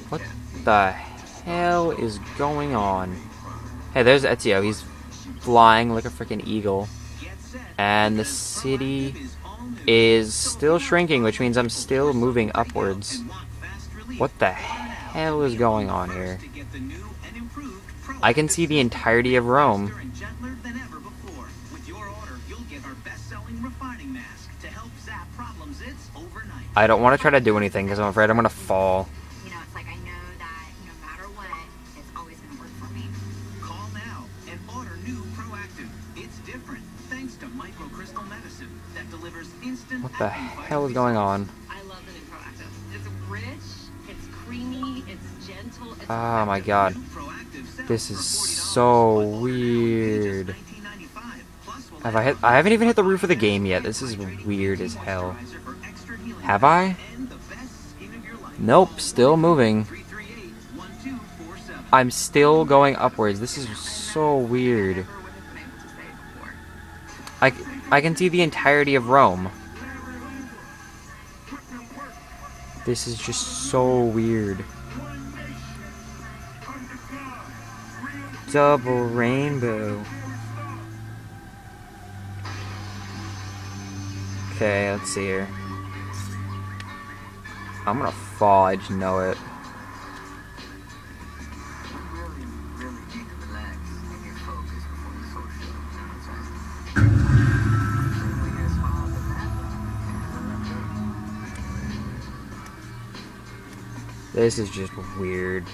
What the hell is going on? Hey, there's Ezio. He's flying like a freaking eagle. And the city is still shrinking, which means I'm still moving upwards. What the hell is going on here? I can see the entirety of Rome. I don't want to try to do anything because I'm afraid I'm going to fall. You know, it's like I know that no matter what, it's always going to work for me. Call now and order new Proactive. It's different thanks to microcrystal medicine that delivers instant. What the hell is going on? I love the new Proactive. It's rich, it's creamy, it's gentle. It's Oh my god. This is so weird. I haven't even hit the roof of the game yet. This is weird as hell. Have I? Nope, still moving. I'm still going upwards. This is so weird. I can see the entirety of Rome. This is just so weird. Double rainbow. Okay, let's see here. I'm gonna fall, I just know it. This is just weird.